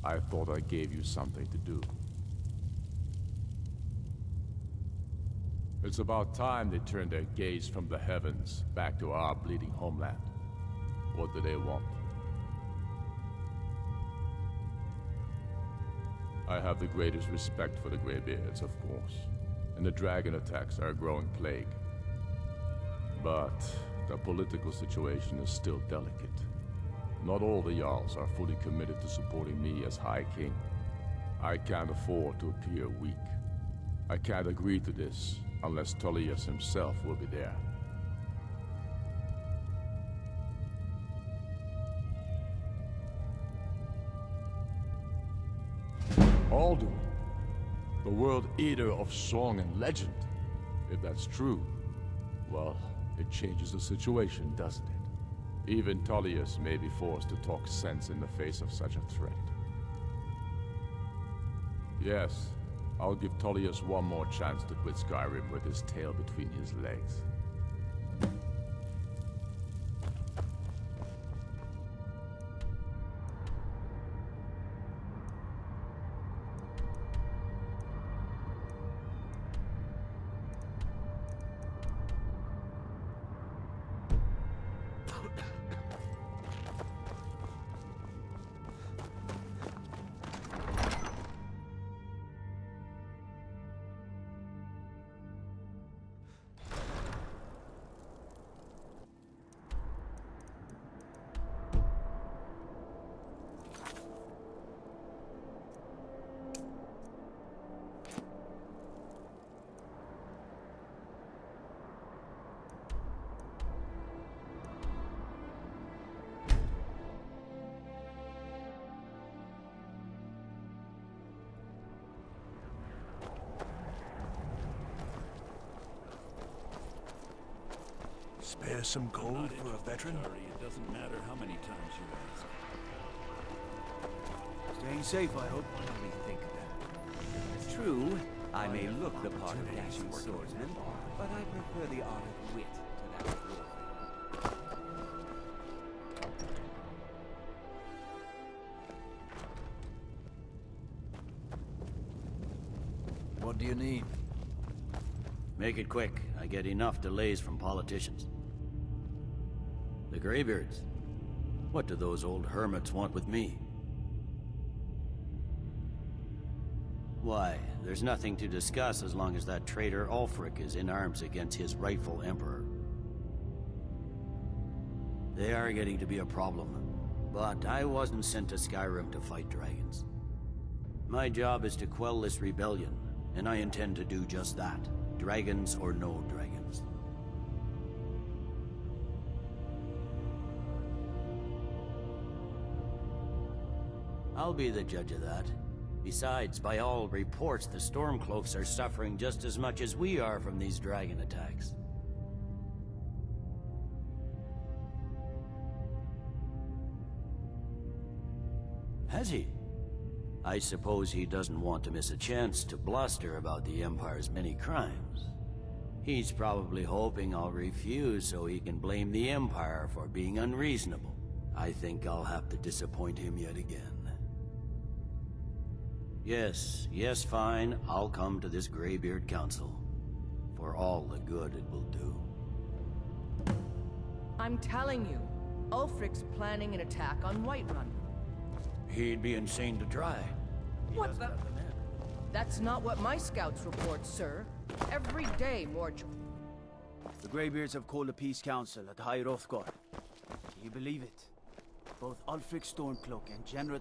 I thought I gave you something to do. It's about time they turned their gaze from the heavens back to our bleeding homeland. What do they want? I have the greatest respect for the Greybeards, of course, and the dragon attacks are a growing plague. But the political situation is still delicate. Not all the Jarls are fully committed to supporting me as High King. I can't afford to appear weak. I can't agree to this unless Tullius himself will be there. Alduin, the world eater of song and legend. If that's true, well, it changes the situation, doesn't it? Even Tullius may be forced to talk sense in the face of such a threat. Yes, I'll give Tullius one more chance to quit Skyrim with his tail between his legs. Spare some gold for a veteran? It doesn't matter how many times you ask. Staying safe, I hope. Let me think of that. True, I may look the part of dashing swordsman, but I prefer the art of wit to that of war. What do you need? Make it quick. I get enough delays from politicians. The Greybeards. What do those old hermits want with me? Why, there's nothing to discuss as long as that traitor Ulfric is in arms against his rightful emperor. They are getting to be a problem, but I wasn't sent to Skyrim to fight dragons. My job is to quell this rebellion, and I intend to do just that, dragons or no dragons. I'll be the judge of that. Besides, by all reports, the Stormcloaks are suffering just as much as we are from these dragon attacks. Has he? I suppose he doesn't want to miss a chance to bluster about the Empire's many crimes. He's probably hoping I'll refuse so he can blame the Empire for being unreasonable. I think I'll have to disappoint him yet again. Yes, fine. I'll come to this Greybeard Council. For all the good it will do. I'm telling you, Ulfric's planning an attack on Whiterun. He'd be insane to try. What the? That's not what my scouts report, sir. Every day, more... The Greybeards have called a peace council at High Hrothgar. Do you believe it? Both Ulfric Stormcloak and General...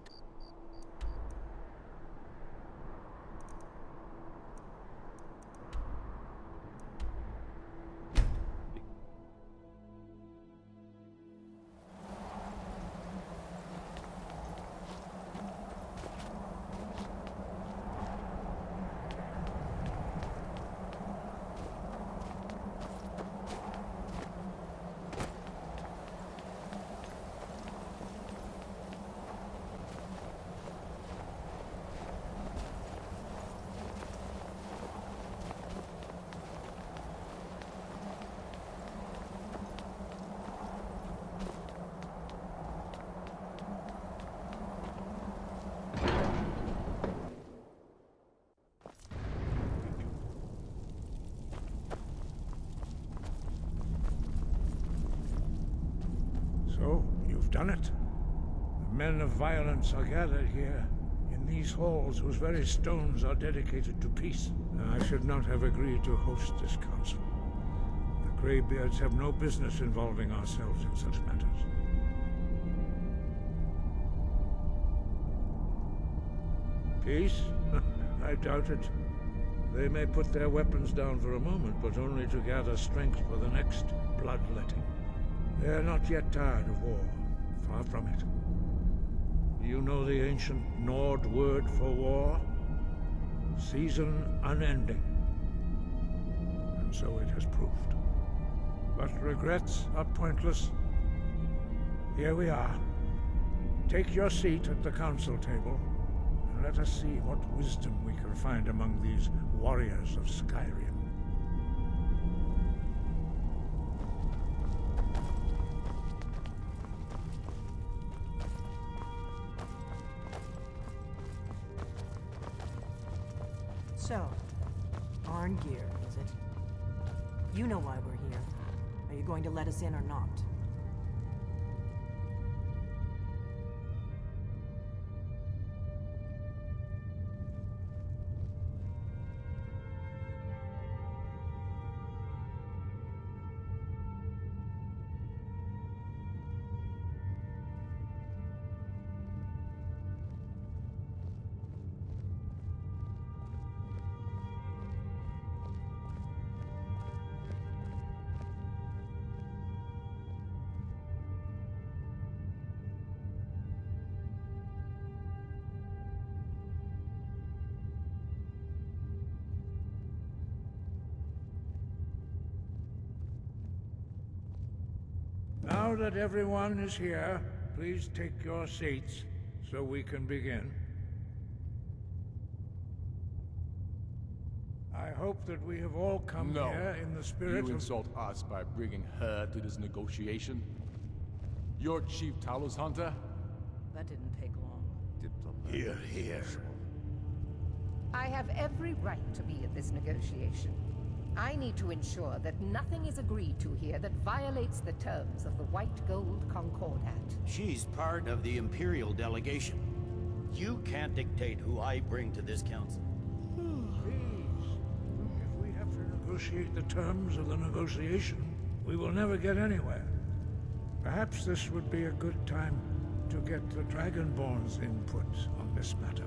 You've done it. The men of violence are gathered here, in these halls whose very stones are dedicated to peace. I should not have agreed to host this council. The Greybeards have no business involving ourselves in such matters. Peace? I doubt it. They may put their weapons down for a moment, but only to gather strength for the next bloodletting. They are not yet tired of war. Far from it. Do you know the ancient Nord word for war? Season unending. And so it has proved. But regrets are pointless. Here we are. Take your seat at the council table, and let us see what wisdom we can find among these warriors of Skyrim. So, Arngeir, is it? You know why we're here. Are you going to let us in or not? Now that everyone is here, please take your seats so we can begin. I hope that we have all come No. here in the spirit You of... insult us by bringing her to this negotiation? You're Chief Talos Hunter? That didn't take long. Here, here. I have every right to be at this negotiation. I need to ensure that nothing is agreed to here that violates the terms of the White Gold Concordat. She's part of the Imperial delegation. You can't dictate who I bring to this council. Please, if we have to negotiate the terms of the negotiation, we will never get anywhere. Perhaps this would be a good time to get the Dragonborn's input on this matter.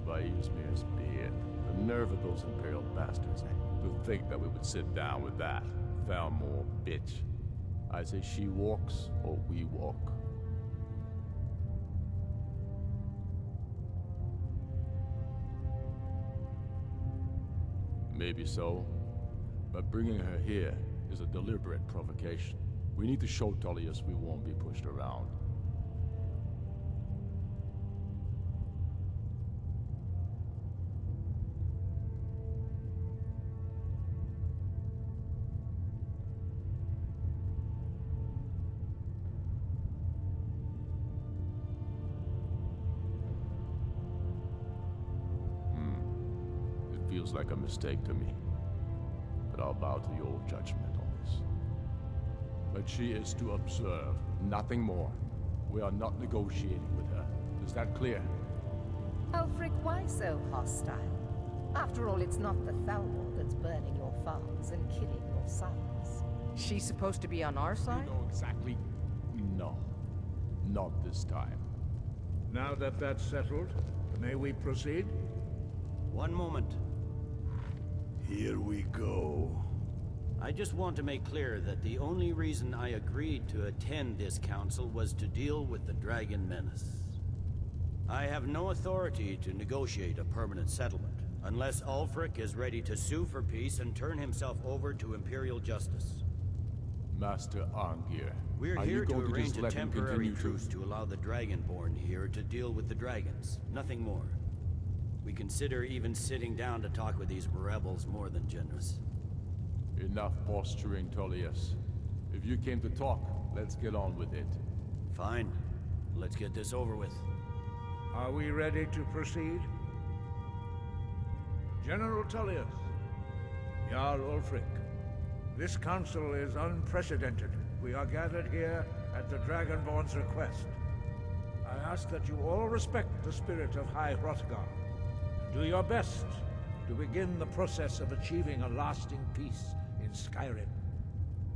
By Ysmir's beard. The nerve of those Imperial bastards. To think that we would sit down with that. Valmore bitch. I say she walks, or we walk. Maybe so. But bringing her here is a deliberate provocation. We need to show Tullius we won't be pushed around. Feels like a mistake to me. But I'll bow to your judgment on this. But she is to observe, nothing more. We are not negotiating with her. Is that clear? Ulfric, why so hostile? After all, it's not the Thalmor that's burning your farms and killing your sons. She's supposed to be on our side? You know exactly. No. Not this time. Now that that's settled, may we proceed? One moment. Here we go. I just want to make clear that the only reason I agreed to attend this council was to deal with the Dragon Menace. I have no authority to negotiate a permanent settlement, unless Ulfric is ready to sue for peace and turn himself over to Imperial justice. Master Arngeir, We're are here you to going to arrange just a let him temporary continue truce to allow the Dragonborn here to deal with the dragons. Nothing more. We consider even sitting down to talk with these rebels more than generous. Enough posturing, Tullius. If you came to talk, let's get on with it. Fine. Let's get this over with. Are we ready to proceed? General Tullius, Jarl Ulfric, this council is unprecedented. We are gathered here at the Dragonborn's request. I ask that you all respect the spirit of High Hrothgar, and do your best to begin the process of achieving a lasting peace in Skyrim.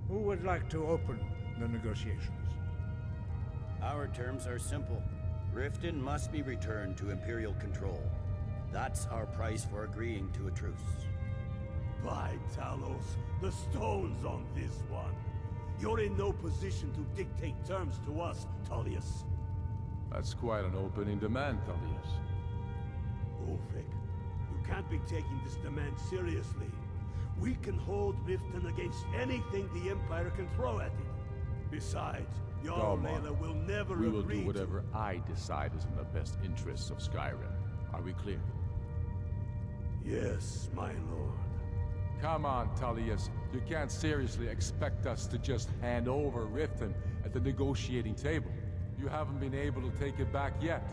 Who would like to open the negotiations? Our terms are simple. Riften must be returned to Imperial control. That's our price for agreeing to a truce. By Talos, the stone's on this one. You're in no position to dictate terms to us, Tullius. That's quite an opening demand, Tullius. Ulfric, you can't be taking this demand seriously. We can hold Riften against anything the Empire can throw at it. Besides, Jarl Layla will never agree We will do to- whatever I decide is in the best interests of Skyrim. Are we clear? Yes, my lord. Come on, Tullius. You can't seriously expect us to just hand over Riften at the negotiating table. You haven't been able to take it back yet.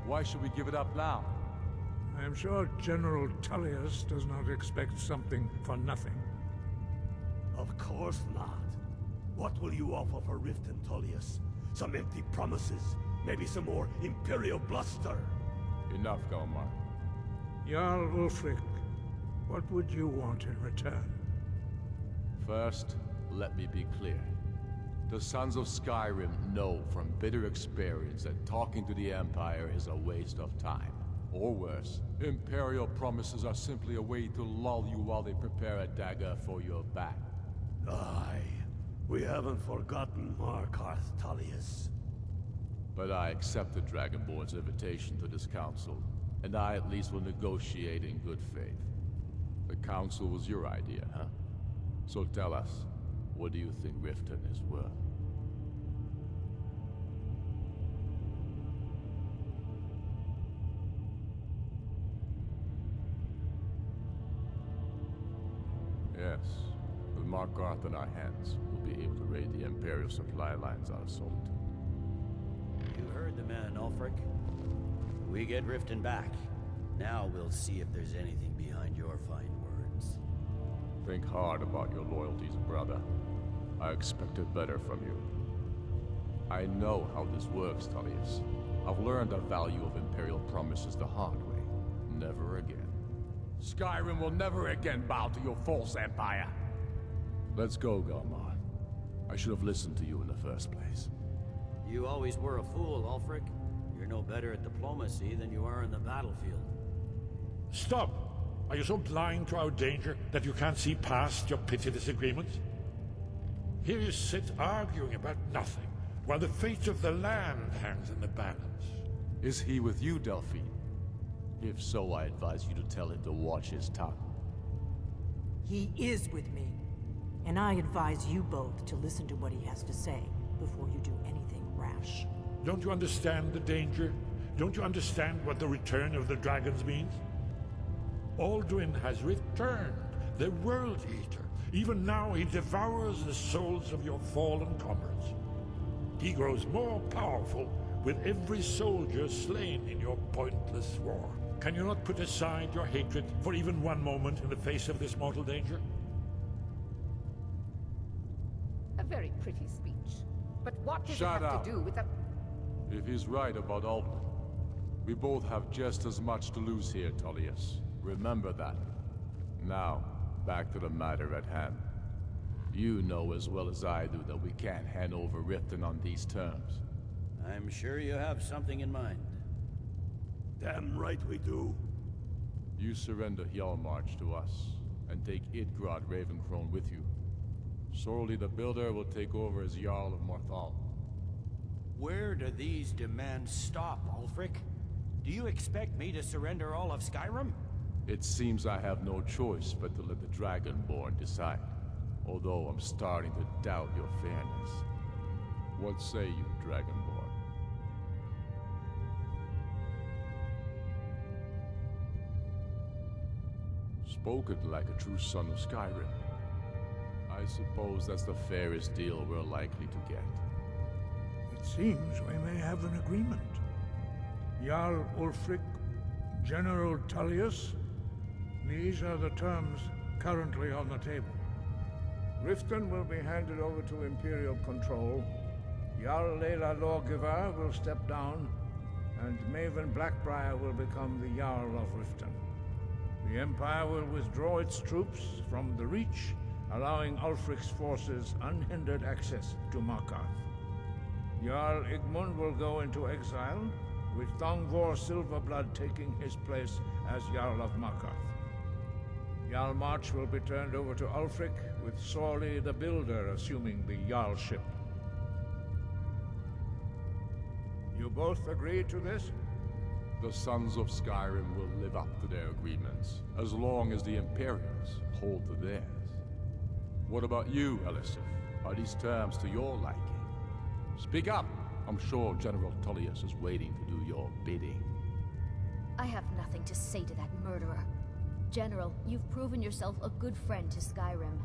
Why should we give it up now? I am sure General Tullius does not expect something for nothing. Of course not. What will you offer for Riften, Tullius? Some empty promises? Maybe some more Imperial bluster? Enough, Galmar. Jarl Ulfric, what would you want in return? First, let me be clear. The Sons of Skyrim know from bitter experience that talking to the Empire is a waste of time. Or worse, Imperial promises are simply a way to lull you while they prepare a dagger for your back. Aye. We haven't forgotten Markarth, Tullius. But I accept the Dragonborn's invitation to this council, and I at least will negotiate in good faith. The council was your idea, huh? So tell us, what do you think Riften is worth? Yes, with Markarth in our hands, we'll be able to raid the Imperial supply lines out of Solitude. You heard the man, Ulfric. We get Riften back. Now we'll see if there's anything behind your fine words. Think hard about your loyalties, brother. I expected better from you. I know how this works, Tullius. I've learned the value of Imperial promises the hard way. Never again. Skyrim will never again bow to your false empire. Let's go, Galmar. I should have listened to you in the first place. You always were a fool, Ulfric. You're no better at diplomacy than you are in the battlefield. Stop! Are you so blind to our danger that you can't see past your petty disagreements? Here you sit arguing about nothing, while the fate of the land hangs in the balance. Is he with you, Delphine? If so, I advise you to tell him to watch his tongue. He is with me. And I advise you both to listen to what he has to say before you do anything rash. Don't you understand the danger? Don't you understand what the return of the dragons means? Alduin has returned, the World Eater. Even now he devours the souls of your fallen comrades. He grows more powerful with every soldier slain in your pointless war. Can you not put aside your hatred for even one moment in the face of this mortal danger? A very pretty speech. But what does Shut it have up. to do with the... If he's right about Alduin, we both have just as much to lose here, Tullius. Remember that. Now, back to the matter at hand. You know as well as I do that we can't hand over Riften on these terms. I'm sure you have something in mind. Damn right we do. You surrender Hjalmarch to us, and take Idgrod Ravencrone with you. Sorli the Builder will take over as Jarl of Morthal. Where do these demands stop, Ulfric? Do you expect me to surrender all of Skyrim? It seems I have no choice but to let the Dragonborn decide. Although I'm starting to doubt your fairness. What say you, Dragonborn? Spoken like a true son of Skyrim. I suppose that's the fairest deal we're likely to get. It seems we may have an agreement. Jarl Ulfric, General Tullius, these are the terms currently on the table. Riften will be handed over to Imperial control, Jarl Layla Lawgiver will step down, and Maven Blackbriar will become the Jarl of Riften. The Empire will withdraw its troops from the Reach, allowing Ulfric's forces unhindered access to Markarth. Jarl Igmund will go into exile, with Thongvor Silverblood taking his place as Jarl of Markarth. Jarl March will be turned over to Ulfric, with Sorli the Builder assuming the Jarlship. You both agree to this? The Sons of Skyrim will live up to their agreements, as long as the Imperials hold to theirs. What about you, Elisif? Are these terms to your liking? Speak up! I'm sure General Tullius is waiting to do your bidding. I have nothing to say to that murderer. General, you've proven yourself a good friend to Skyrim.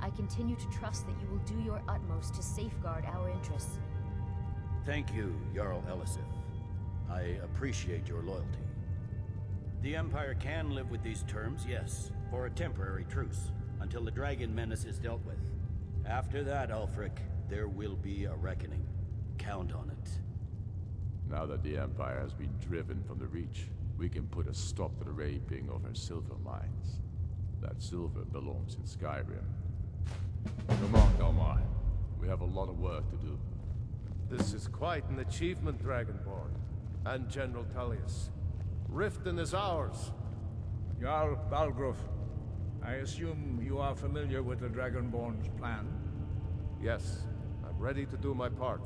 I continue to trust that you will do your utmost to safeguard our interests. Thank you, Jarl Elisif. I appreciate your loyalty. The Empire can live with these terms, yes, for a temporary truce, until the dragon menace is dealt with. After that, Ulfric, there will be a reckoning. Count on it. Now that the Empire has been driven from the Reach, we can put a stop to the raping of her silver mines. That silver belongs in Skyrim. Come on, Dalmar. We have a lot of work to do. This is quite an achievement, Dragonborn. And General Tullius. Riften is ours. Jarl Balgruf, I assume you are familiar with the Dragonborn's plan? Yes, I'm ready to do my part.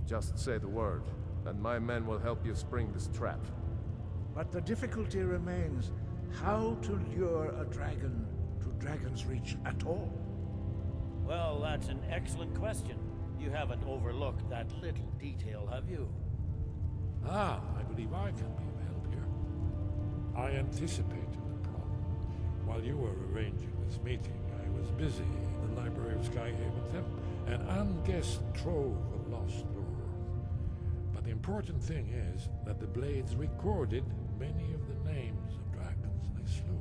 Just say the word, and my men will help you spring this trap. But the difficulty remains how to lure a dragon to Dragon's Reach at all. Well, that's an excellent question. You haven't overlooked that little detail, have you? Ah, I believe I can be of help here. I anticipated the problem. While you were arranging this meeting, I was busy in the library of Skyhaven Temple, an unguessed trove of lost lore. But the important thing is that the Blades recorded many of the names of dragons they slew.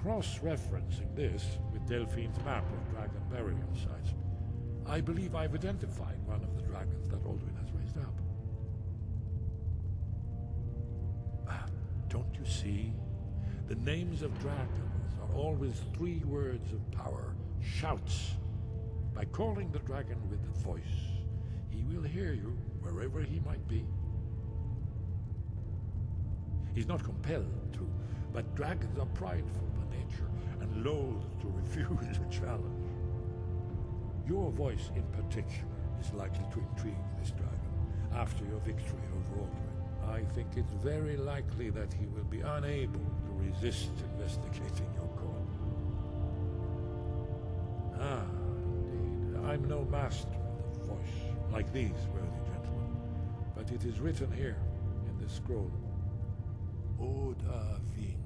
Cross-referencing this with Delphine's map of dragon burial sites, I believe I've identified one of the dragons that Alduin has raised up. Don't you see? The names of dragons are always 3 words of power, shouts. By calling the dragon with a voice, he will hear you wherever he might be. He's not compelled to, but dragons are prideful by nature and loath to refuse a challenge. Your voice in particular is likely to intrigue this dragon after your victory over Alduin. I think it's very likely that he will be unable to resist investigating your call. Ah, indeed. I'm no master of the voice, like these worthy gentlemen. But it is written here, in the scroll. Oda Ving,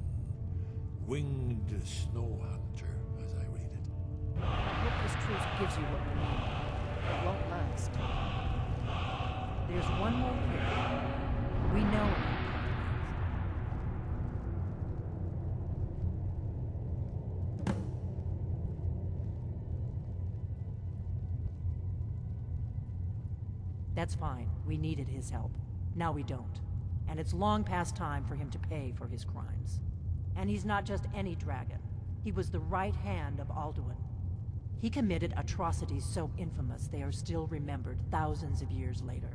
winged snow hunter, as I read it. I hope this truth gives you what you need. It won't last. There's one more here. We know about That's fine. We needed his help. Now we don't. And it's long past time for him to pay for his crimes. And he's not just any dragon. He was the right hand of Alduin. He committed atrocities so infamous they are still remembered thousands of years later.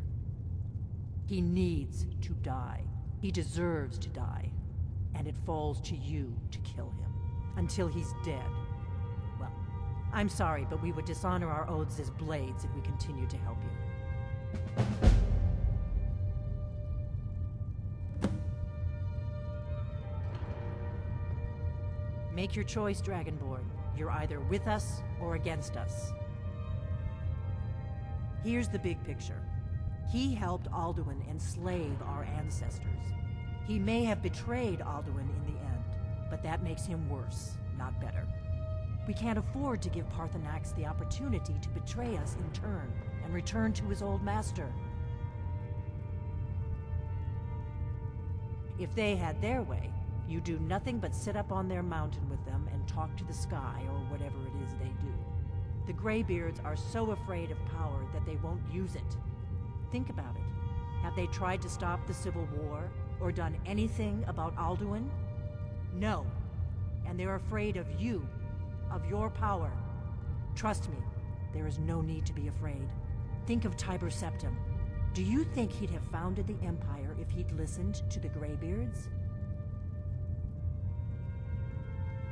He needs to die. He deserves to die. And it falls to you to kill him. Until he's dead. Well, I'm sorry, but we would dishonor our oaths as blades if we continue to help you. Make your choice, Dragonborn. You're either with us or against us. Here's the big picture. He helped Alduin enslave our ancestors. He may have betrayed Alduin in the end, but that makes him worse, not better. We can't afford to give Paarthurnax the opportunity to betray us in turn and return to his old master. If they had their way, you do nothing but sit up on their mountain with them and talk to the sky or whatever it is they do. The Greybeards are so afraid of power that they won't use it. Think about it. Have they tried to stop the Civil War, or done anything about Alduin? No. And they're afraid of you, of your power. Trust me, there is no need to be afraid. Think of Tiber Septim. Do you think he'd have founded the Empire if he'd listened to the Greybeards?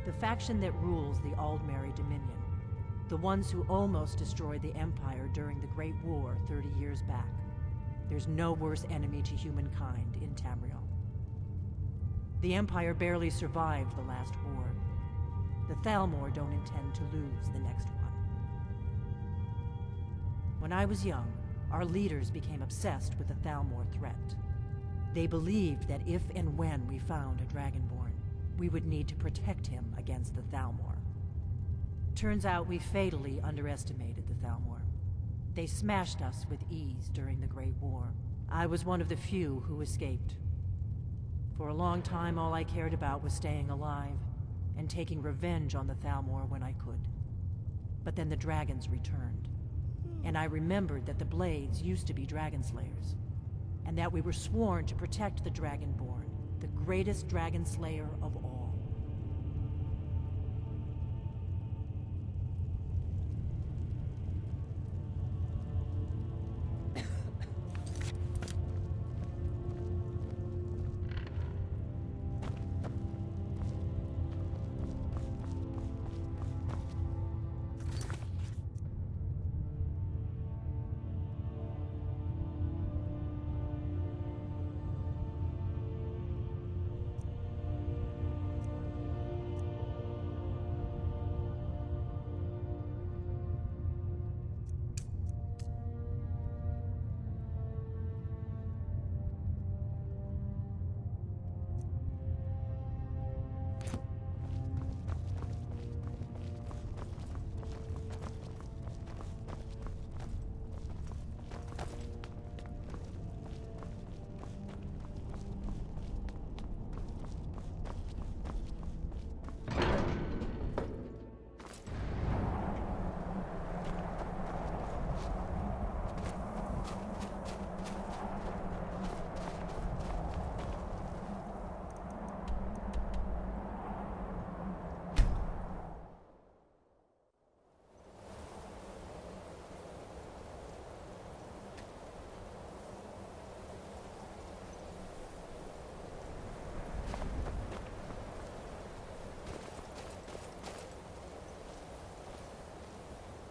The faction that rules the Aldmeri Dominion, the ones who almost destroyed the Empire during the Great War 30 years back. There's no worse enemy to humankind in Tamriel. The Empire barely survived the last war. The Thalmor don't intend to lose the next one. When I was young, our leaders became obsessed with the Thalmor threat. They believed that if and when we found a Dragonborn, we would need to protect him against the Thalmor. Turns out we fatally underestimated the Thalmor. They smashed us with ease during the Great War. I was one of the few who escaped. For a long time, all I cared about was staying alive, and taking revenge on the Thalmor when I could. But then the dragons returned, and I remembered that the Blades used to be dragon slayers, and that we were sworn to protect the Dragonborn, the greatest dragon slayer of all.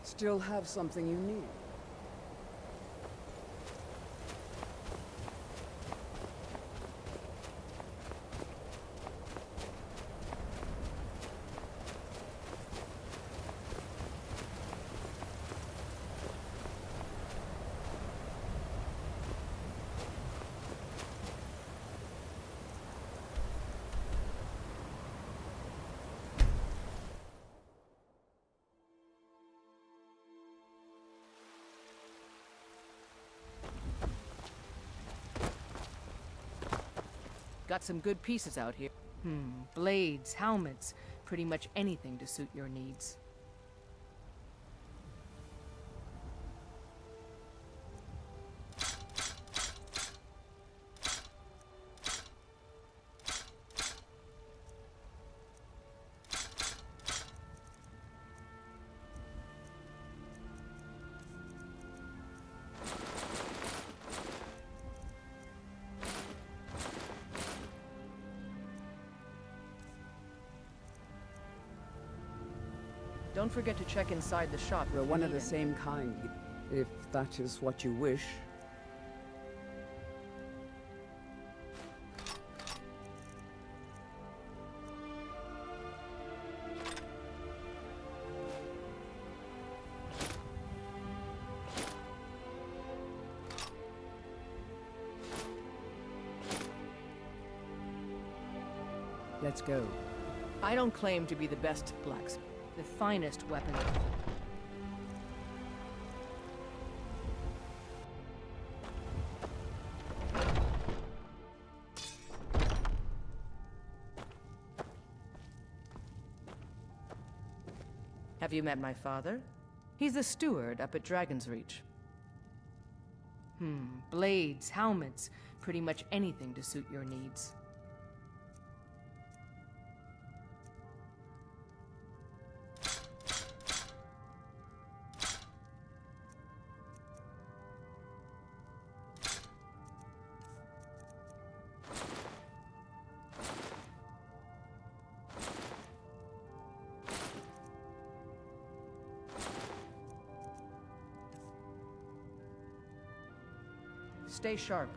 Still have something you need. Got some good pieces out here. Blades, helmets, pretty much anything to suit your needs. Don't forget to check inside the shop. We're one of the same kind, if that is what you wish. Let's go. I don't claim to be the best blacksmith, the finest weapon. Have you met my father? He's the steward up at Dragon's Reach. Blades, helmets, pretty much anything to suit your needs. Stay sharp.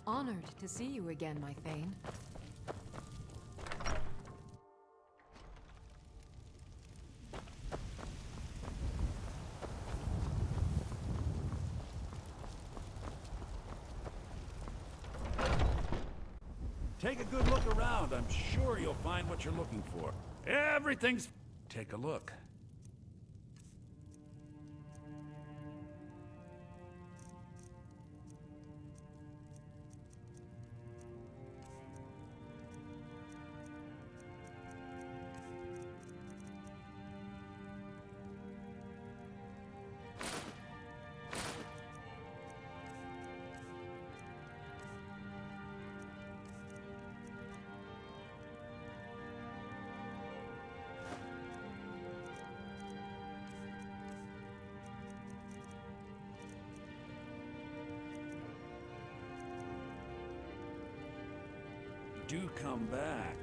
Honored to see you again, my Thane. Take a good look around. I'm sure you'll find what you're looking for. Everything's... Take a look. Do come back.